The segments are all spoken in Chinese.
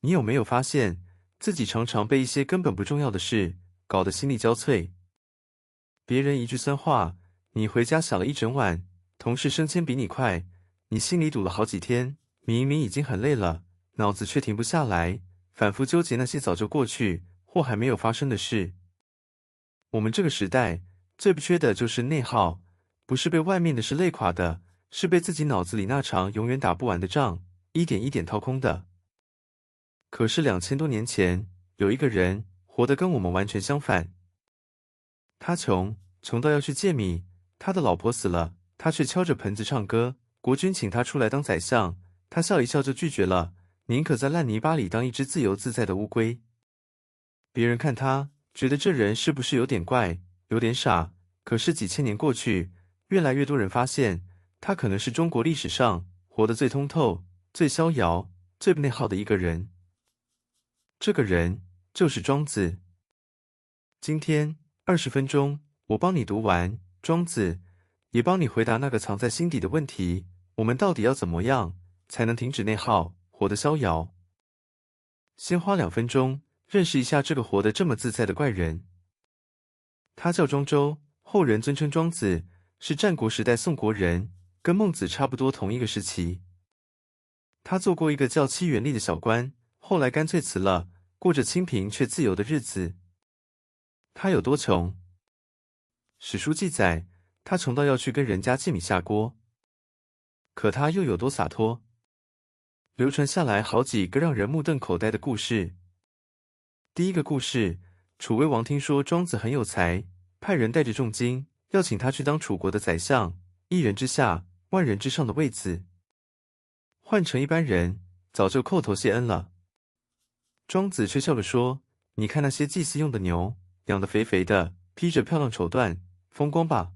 你有没有发现，自己常常被一些根本不重要的事搞得心力交瘁？别人一句酸话，你回家想了一整晚；同事升迁比你快，你心里堵了好几天。明明已经很累了，脑子却停不下来，反复纠结那些早就过去或还没有发生的事。我们这个时代最不缺的就是内耗，不是被外面的事累垮的，是被自己脑子里那场永远打不完的仗一点一点掏空的。可是2000多年前，有一个人活得跟我们完全相反。他穷到要去借米，他的老婆死了，他却敲着盆子唱歌。国君请他出来当宰相，他笑一笑就拒绝了，宁可在烂泥巴里当一只自由自在的乌龟。别人看他，觉得这人是不是有点怪，有点傻？可是几千年过去，越来越多人发现，他可能是中国历史上活得最通透、最逍遥、最不内耗的一个人。这个人就是庄子。今天20分钟，我帮你读完庄子，也帮你回答那个藏在心底的问题：我们到底要怎么样才能停止内耗，活得逍遥？先花2分钟认识一下这个活得这么自在的怪人。他叫庄周，后人尊称庄子，是战国时代宋国人，跟孟子差不多同一个时期。他做过一个叫戚元吏的小官，后来干脆辞了，过着清贫却自由的日子。他有多穷？史书记载，他穷到要去跟人家借米下锅。可他又有多洒脱？流传下来好几个让人目瞪口呆的故事。第一个故事，楚威王听说庄子很有才，派人带着重金，要请他去当楚国的宰相，一人之下，万人之上的位子。换成一般人，早就叩头谢恩了。庄子却笑着说：“你看那些祭祀用的牛，养得肥肥的，披着漂亮绸缎，风光吧。”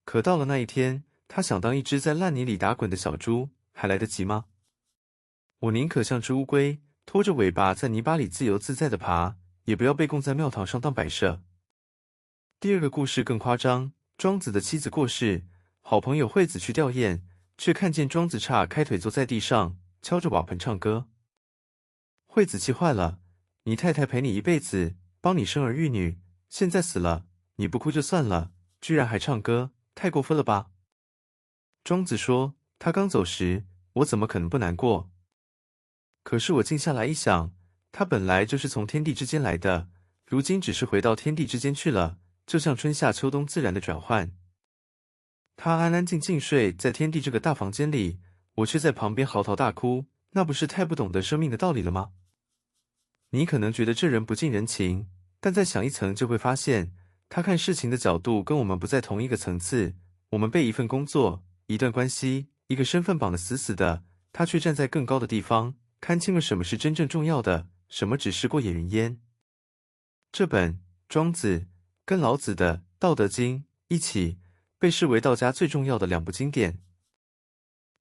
可到了那一天，他想当一只在烂泥里打滚的小猪，还来得及吗？我宁可像只乌龟，拖着尾巴在泥巴里自由自在地爬，也不要被供在庙堂上当摆设。第二个故事更夸张，庄子的妻子过世，好朋友惠子去吊唁，却看见庄子岔开腿坐在地上，敲着瓦盆唱歌。惠子气坏了：“你太太陪你一辈子，帮你生儿育女，现在死了，你不哭就算了，居然还唱歌，太过分了吧？”庄子说：“他刚走时，我怎么可能不难过？可是我静下来一想，他本来就是从天地之间来的，如今只是回到天地之间去了，就像春夏秋冬自然的转换。他安安静静睡在天地这个大房间里，我却在旁边嚎啕大哭，那不是太不懂得生命的道理了吗？”你可能觉得这人不近人情，但再想一层就会发现，他看事情的角度跟我们不在同一个层次。我们被一份工作、一段关系、一个身份绑得死死的，他却站在更高的地方，看清了什么是真正重要的，什么只是过眼云烟。这本《庄子》跟老子的《道德经》一起被视为道家最重要的2部经典。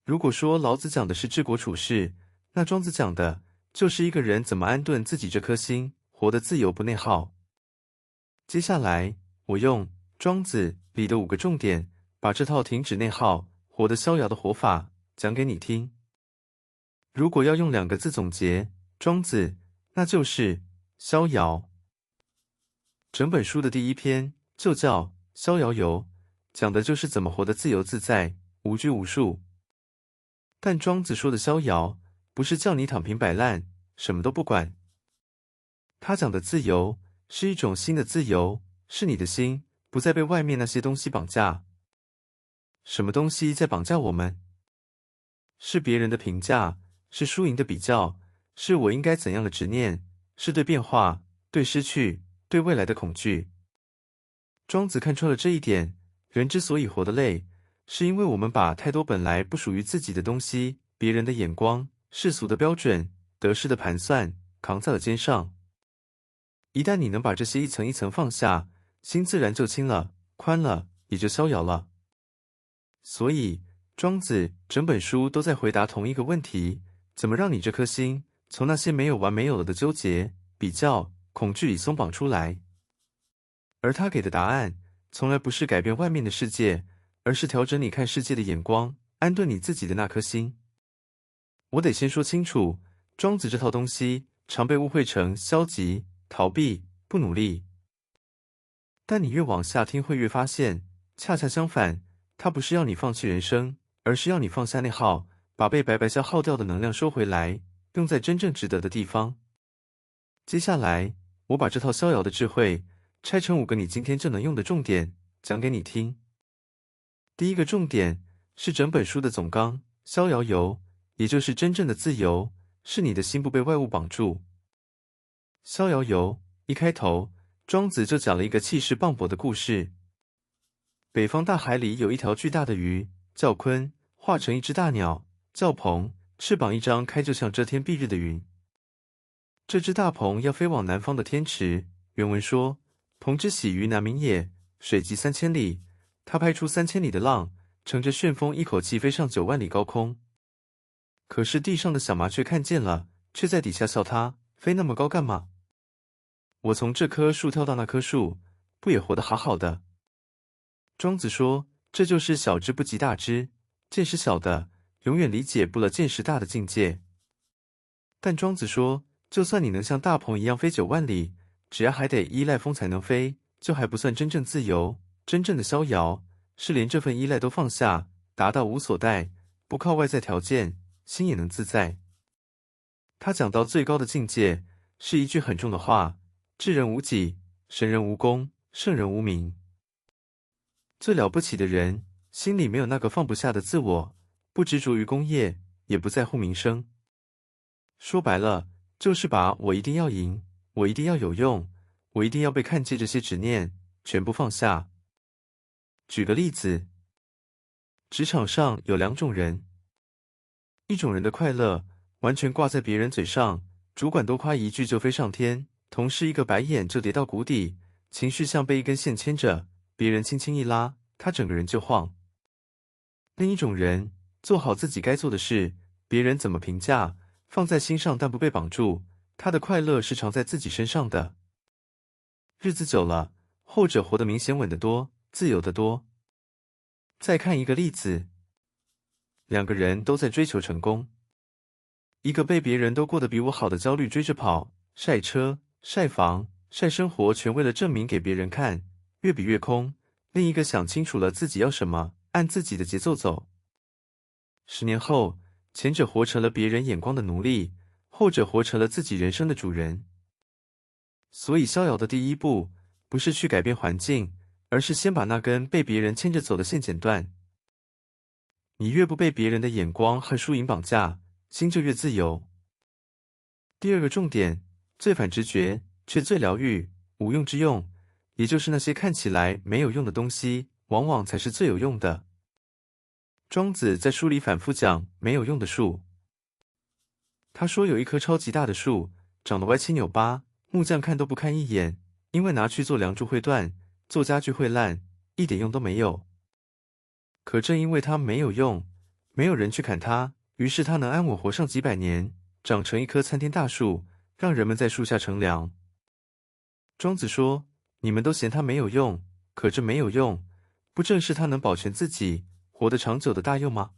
如果说老子讲的是治国处世，那庄子讲的就是一个人怎么安顿自己这颗心，活得自由不内耗。接下来，我用《庄子》里的5个重点，把这套停止内耗、活得逍遥的活法讲给你听。如果要用2个字总结庄子，那就是逍遥。整本书的第1篇就叫《逍遥游》，讲的就是怎么活得自由自在、无拘无束。但庄子说的逍遥，不是叫你躺平摆烂，什么都不管。他讲的自由，是一种新的自由，是你的心不再被外面那些东西绑架。什么东西在绑架我们？是别人的评价，是输赢的比较，是我应该怎样的执念，是对变化、对失去、对未来的恐惧。庄子看穿了这一点，人之所以活得累，是因为我们把太多本来不属于自己的东西，别人的眼光、世俗的标准、得失的盘算，扛在了肩上。一旦你能把这些一层一层放下，心自然就轻了、宽了，也就逍遥了。所以，庄子整本书都在回答同一个问题：怎么让你这颗心从那些没有完没有了的纠结、比较、恐惧里松绑出来？而他给的答案，从来不是改变外面的世界，而是调整你看世界的眼光，安顿你自己的那颗心。我得先说清楚，庄子这套东西常被误会成消极、逃避、不努力，但你越往下听会越发现，恰恰相反，它不是要你放弃人生，而是要你放下内耗，把被白白消耗掉的能量收回来，用在真正值得的地方。接下来，我把这套逍遥的智慧拆成5个你今天就能用的重点，讲给你听。第一个重点是整本书的总纲，逍遥游，也就是真正的自由，是你的心不被外物绑住。逍遥游一开头，庄子就讲了一个气势磅礴的故事。北方大海里有一条巨大的鱼，叫鲲，化成一只大鸟，叫鹏，翅膀一张开就像遮天蔽日的云。这只大鹏要飞往南方的天池，原文说：“鹏之喜于南冥也，水击3000里。”它拍出3000里的浪，乘着旋风一口气飞上9万里高空。可是地上的小麻雀看见了，却在底下笑它，飞那么高干嘛？我从这棵树跳到那棵树，不也活得好好的？庄子说，这就是小之不及大之，见识小的永远理解不了见识大的境界。但庄子说，就算你能像大鹏一样飞9万里，只要还得依赖风才能飞，就还不算真正自由。真正的逍遥，是连这份依赖都放下，达到无所待，不靠外在条件，心也能自在。他讲到最高的境界，是一句很重的话：智人无己，神人无功，圣人无名。最了不起的人，心里没有那个放不下的自我，不执着于功业，也不在乎名声。说白了，就是把我一定要赢，我一定要有用，我一定要被看见这些执念全部放下。举个例子，职场上有2种人，一种人的快乐完全挂在别人嘴上，主管多夸一句就飞上天，同事一个白眼就跌到谷底，情绪像被一根线牵着，别人轻轻一拉，他整个人就晃。另一种人做好自己该做的事，别人怎么评价，放在心上但不被绑住，他的快乐是常在自己身上的。日子久了，后者活得明显稳得多，自由得多。再看一个例子，2个人都在追求成功，一个被别人都过得比我好的焦虑追着跑，晒车、晒房、晒生活，全为了证明给别人看，越比越空；另一个想清楚了自己要什么，按自己的节奏走。10年后，前者活成了别人眼光的奴隶，后者活成了自己人生的主人。所以逍遥的第一步，不是去改变环境，而是先把那根被别人牵着走的线剪断。你越不被别人的眼光和输赢绑架，心就越自由。第2个重点，最反直觉，却最疗愈，无用之用，也就是那些看起来没有用的东西，往往才是最有用的。庄子在书里反复讲没有用的树。他说有一棵超级大的树，长得歪七扭八，木匠看都不看一眼，因为拿去做梁柱会断，做家具会烂，一点用都没有。可正因为它没有用，没有人去砍它，于是它能安稳活上几百年，长成一棵参天大树，让人们在树下乘凉。庄子说，你们都嫌它没有用，可这没有用，不正是它能保全自己，活得长久的大用吗？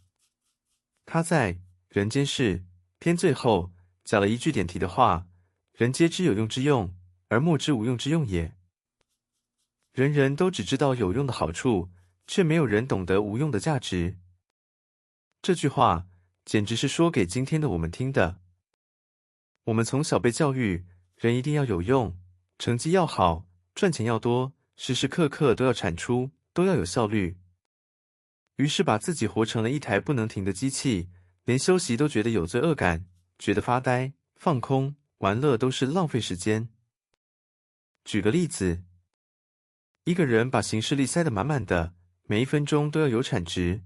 他在《人间世》篇最后讲了一句点题的话：人皆知有用之用，而莫知无用之用也。人人都只知道有用的好处，却没有人懂得无用的价值。这句话简直是说给今天的我们听的。我们从小被教育，人一定要有用，成绩要好，赚钱要多，时时刻刻都要产出，都要有效率。于是把自己活成了一台不能停的机器，连休息都觉得有罪恶感，觉得发呆、放空、玩乐都是浪费时间。举个例子，一个人把行事历塞得满满的，每一分钟都要有产值，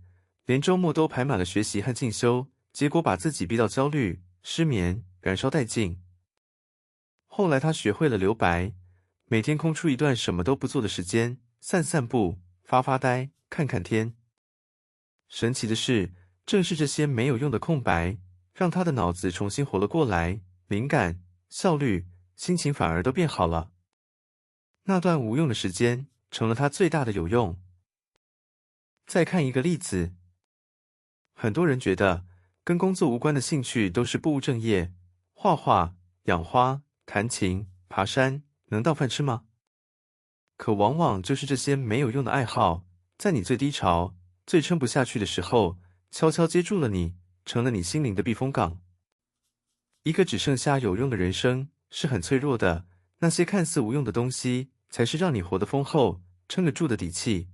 连周末都排满了学习和进修，结果把自己逼到焦虑、失眠、燃烧殆尽。后来他学会了留白，每天空出一段什么都不做的时间，散散步、发发呆、看看天。神奇的是，正是这些没有用的空白，让他的脑子重新活了过来，灵感、效率、心情反而都变好了。那段无用的时间，成了他最大的有用。再看一个例子，很多人觉得跟工作无关的兴趣都是不务正业，画画、养花、弹琴、爬山，能当饭吃吗？可往往就是这些没有用的爱好，在你最低潮、最撑不下去的时候，悄悄接住了你，成了你心灵的避风港。一个只剩下有用的人生是很脆弱的，那些看似无用的东西，才是让你活得丰厚、撑得住的底气。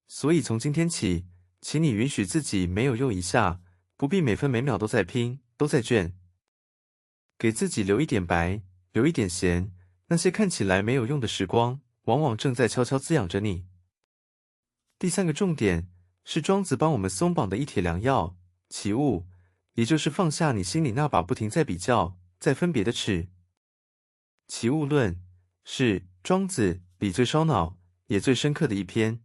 所以从今天起，请你允许自己没有用一下，不必每分每秒都在拼，都在卷，给自己留一点白，留一点闲。那些看起来没有用的时光，往往正在悄悄滋养着你。第三个重点是庄子帮我们松绑的一帖良药——起悟，也就是放下你心里那把不停在比较、在分别的尺。起悟论是庄子里最烧脑也最深刻的一篇。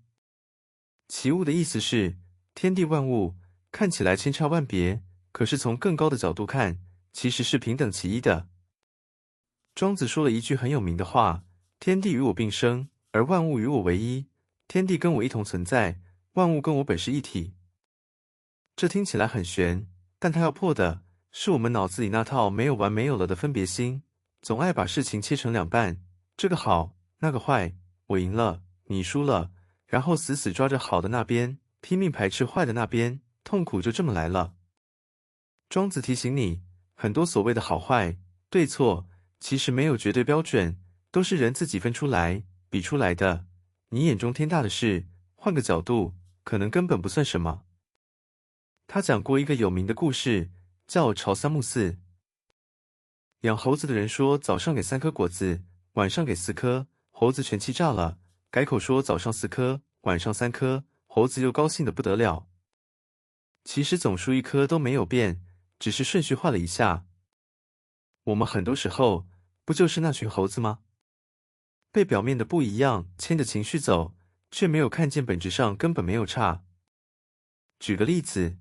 起悟的意思是，天地万物看起来千差万别，可是从更高的角度看，其实是平等其一的。庄子说了一句很有名的话：天地与我并生，而万物与我为一。天地跟我一同存在，万物跟我本是一体。这听起来很玄，但它要破的是我们脑子里那套没有完没有了的分别心，总爱把事情切成两半，这个好，那个坏，我赢了，你输了，然后死死抓着好的那边，拼命排斥坏的那边，痛苦就这么来了。庄子提醒你，很多所谓的好坏、对错，其实没有绝对标准，都是人自己分出来、比出来的。你眼中天大的事，换个角度，可能根本不算什么。他讲过一个有名的故事，叫朝三暮四。养猴子的人说早上给3颗果子，晚上给4颗，猴子全气炸了，改口说早上4颗，晚上3颗，猴子又高兴得不得了。其实总数1颗都没有变，只是顺序换了一下。我们很多时候不就是那群猴子吗？被表面的不一样牵着情绪走，却没有看见本质上根本没有差。举个例子，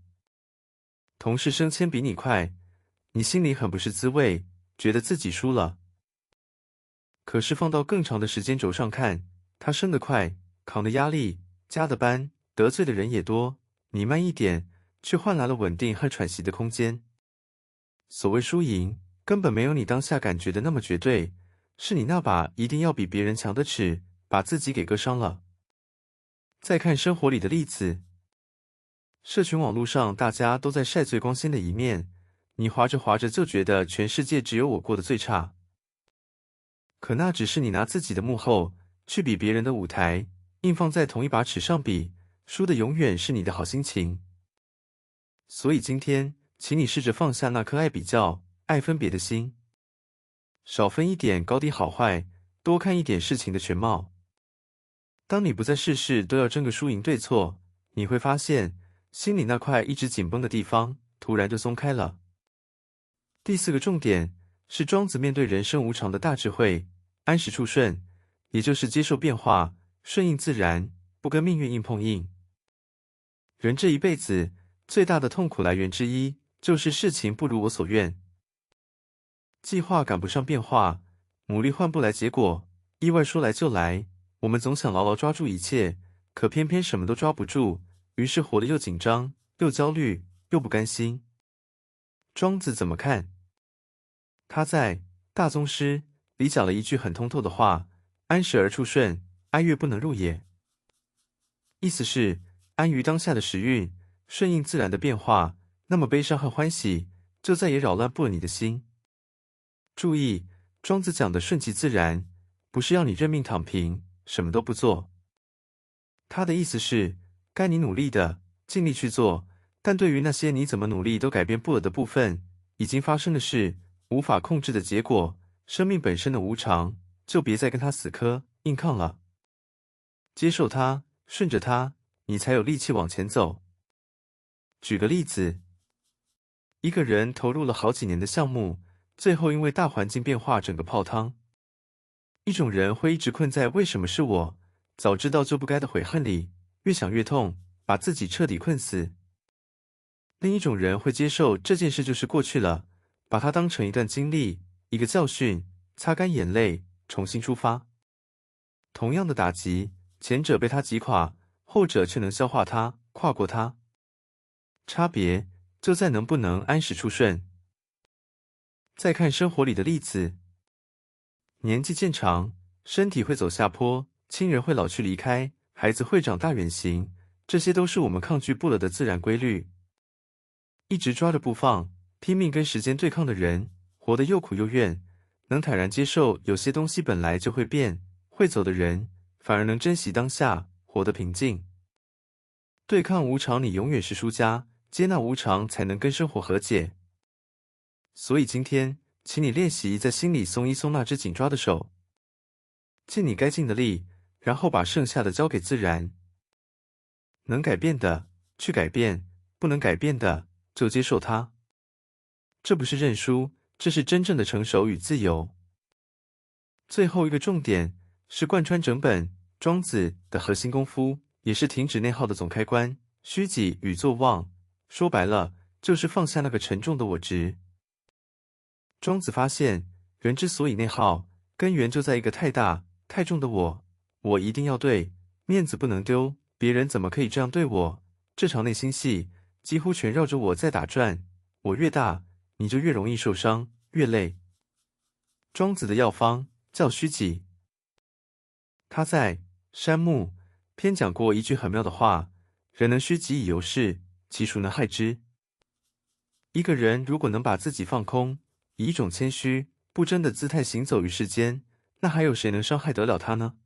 同事升迁比你快，你心里很不是滋味，觉得自己输了。可是放到更长的时间轴上看，他升得快，扛的压力，加的班，得罪的人也多，你慢一点，却换来了稳定和喘息的空间。所谓输赢，根本没有你当下感觉的那么绝对，是你那把一定要比别人强的尺，把自己给割伤了。再看生活里的例子，社群网络上大家都在晒最光鲜的一面，你滑着滑着就觉得全世界只有我过得最差。可那只是你拿自己的幕后去比别人的舞台，硬放在同一把尺上比，输的永远是你的好心情。所以今天，请你试着放下那颗爱比较、爱分别的心，少分一点高低好坏，多看一点事情的全貌。当你不再事事都要争个输赢对错，你会发现，心里那块一直紧绷的地方，突然就松开了。第4个重点是庄子面对人生无常的大智慧：安时处顺，也就是接受变化，顺应自然，不跟命运硬碰硬。人这一辈子最大的痛苦来源之一，就是事情不如我所愿。计划赶不上变化，努力换不来结果，意外说来就来，我们总想牢牢抓住一切，可偏偏什么都抓不住，于是活得又紧张，又焦虑，又不甘心。庄子怎么看？他在《大宗师》里讲了一句很通透的话：安时而处顺，哀乐不能入也。意思是，安于当下的时运，顺应自然的变化，那么悲伤和欢喜就再也扰乱不了你的心。注意，庄子讲的顺其自然，不是要你认命躺平，什么都不做。他的意思是，该你努力的，尽力去做，但对于那些你怎么努力都改变不了的部分，已经发生的事，无法控制的结果，生命本身的无常，就别再跟他死磕硬抗了。接受它，顺着它，你才有力气往前走。举个例子，一个人投入了好几年的项目，最后因为大环境变化整个泡汤。一种人会一直困在为什么是我，早知道就不该的悔恨里，越想越痛，把自己彻底困死。另一种人会接受这件事就是过去了，把它当成一段经历，一个教训，擦干眼泪，重新出发。同样的打击，前者被他击垮，后者却能消化它，跨过它。差别就在能不能安时处顺。再看生活里的例子，年纪渐长，身体会走下坡，亲人会老去离开，孩子会长大远行，这些都是我们抗拒不了的自然规律。一直抓着不放，拼命跟时间对抗的人，活得又苦又怨。能坦然接受有些东西本来就会变，会走的人，反而能珍惜当下，活得平静。对抗无常，你永远是输家；接纳无常，才能跟生活和解。所以今天，请你练习在心里松一松那只紧抓的手，尽你该尽的力，然后把剩下的交给自然。能改变的，去改变；不能改变的，就接受它。这不是认输，这是真正的成熟与自由。最后一个重点是贯穿整本《庄子》的核心功夫，也是停止内耗的总开关——虚己与坐忘。说白了，就是放下那个沉重的我执。庄子发现，人之所以内耗，根源就在一个太大、太重的我。我一定要对，面子不能丢，别人怎么可以这样对我？这场内心戏几乎全绕着我在打转。我越大，你就越容易受伤，越累。庄子的药方叫虚己。他在《山木》篇讲过一句很妙的话：人能虚己以游世，其孰能害之？一个人如果能把自己放空，以一种谦虚、不争的姿态行走于世间，那还有谁能伤害得了他呢？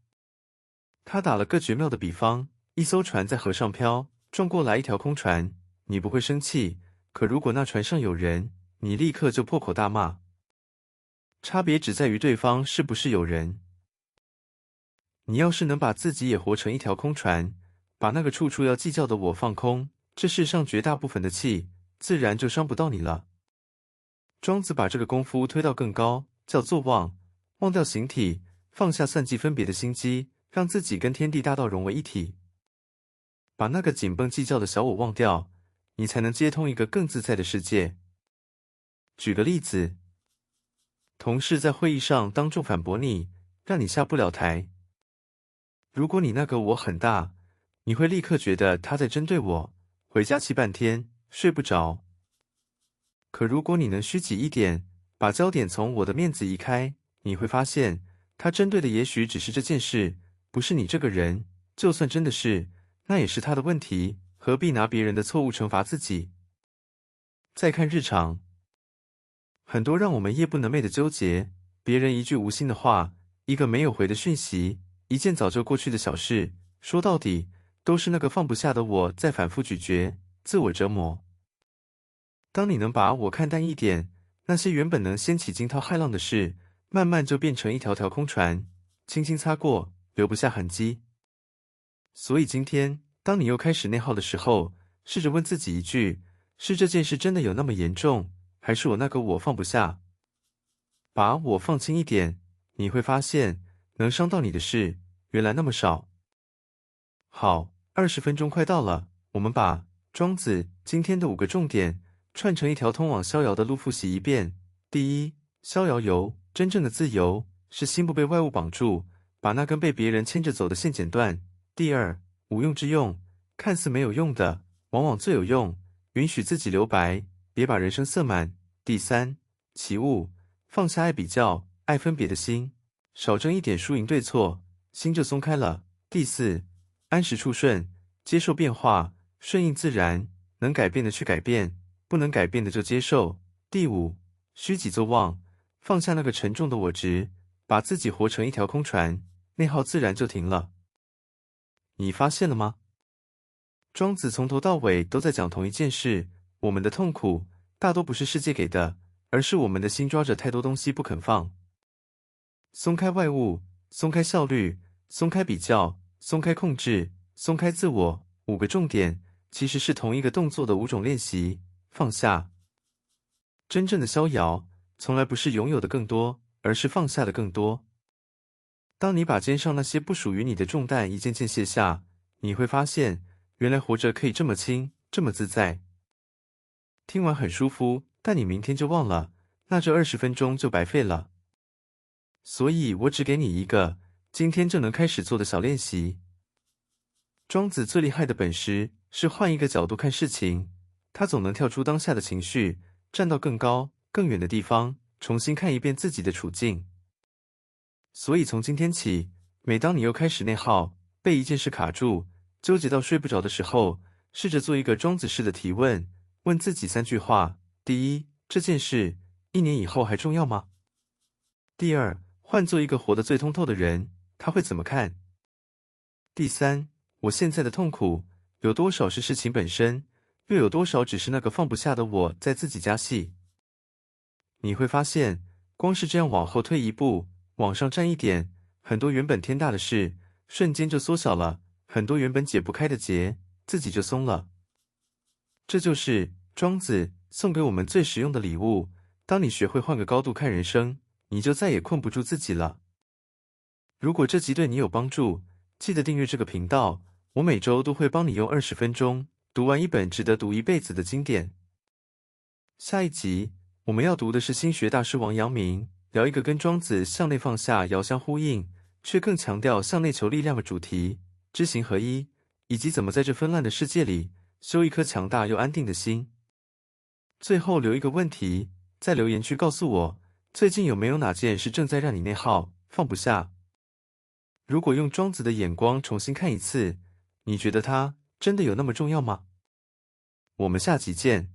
他打了个绝妙的比方：一艘船在河上飘，撞过来一条空船，你不会生气，可如果那船上有人，你立刻就破口大骂。差别只在于对方是不是有人。你要是能把自己也活成一条空船，把那个处处要计较的我放空，这世上绝大部分的气，自然就伤不到你了。庄子把这个功夫推到更高，叫做忘，忘掉形体，放下算计分别的心机，让自己跟天地大道融为一体。把那个紧绷计较的小我忘掉，你才能接通一个更自在的世界。举个例子，同事在会议上当众反驳你，让你下不了台。如果你那个我很大，你会立刻觉得他在针对我，回家气半天，睡不着。可如果你能虚己一点，把焦点从我的面子移开，你会发现，他针对的也许只是这件事，不是你这个人。就算真的是，那也是他的问题，何必拿别人的错误惩罚自己？再看日常，很多让我们夜不能寐的纠结，别人一句无心的话，一个没有回的讯息，一件早就过去的小事，说到底，都是那个放不下的我在反复咀嚼，自我折磨。当你能把我看淡一点，那些原本能掀起惊涛骇浪的事，慢慢就变成一条条空船，轻轻擦过，留不下痕迹。所以今天，当你又开始内耗的时候，试着问自己一句：是这件事真的有那么严重，还是我那个我放不下？把我放轻一点，你会发现，能伤到你的事，原来那么少。好，20分钟快到了，我们把庄子今天的5个重点串成一条通往逍遥的路复习一遍。第一，逍遥游，真正的自由是心不被外物绑住，把那根被别人牵着走的线剪断。第二，无用之用，看似没有用的，往往最有用，允许自己留白，别把人生塞满。第三，起悟，放下爱比较、爱分别的心，少争一点输赢对错，心就松开了。第四，安时处顺，接受变化，顺应自然，能改变的去改变，不能改变的就接受。第五，虚己坐忘，放下那个沉重的我执，把自己活成一条空船，内耗自然就停了。你发现了吗？庄子从头到尾都在讲同一件事，我们的痛苦大多不是世界给的，而是我们的心抓着太多东西不肯放。松开外物，松开效率，松开比较，松开控制，松开自我，5个重点其实是同一个动作的5种练习。放下。真正的逍遥，从来不是拥有的更多，而是放下的更多。当你把肩上那些不属于你的重担一件件卸下，你会发现，原来活着可以这么轻，这么自在。听完很舒服，但你明天就忘了，那这20分钟就白费了。所以我只给你一个，今天就能开始做的小练习。庄子最厉害的本事是换一个角度看事情，他总能跳出当下的情绪，站到更高、更远的地方，重新看一遍自己的处境。所以从今天起，每当你又开始内耗，被一件事卡住，纠结到睡不着的时候，试着做一个庄子式的提问，问自己3句话：第一，这件事1年以后还重要吗？第二，换做一个活得最通透的人，他会怎么看？第三，我现在的痛苦有多少是事情本身，又有多少只是那个放不下的我在自己加戏？你会发现，光是这样往后退一步，往上站一点，很多原本天大的事，瞬间就缩小了，很多原本解不开的结，自己就松了。这就是庄子送给我们最实用的礼物。当你学会换个高度看人生，你就再也困不住自己了。如果这集对你有帮助，记得订阅这个频道，我每周都会帮你用20分钟读完一本值得读一辈子的经典。下一集我们要读的是心学大师王阳明，聊一个跟庄子向内放下遥相呼应，却更强调向内求力量的主题——知行合一，以及怎么在这纷乱的世界里修一颗强大又安定的心。最后留一个问题，在留言区告诉我，最近有没有哪件事正在让你内耗，放不下？如果用庄子的眼光重新看一次，你觉得它真的有那么重要吗？我们下集见。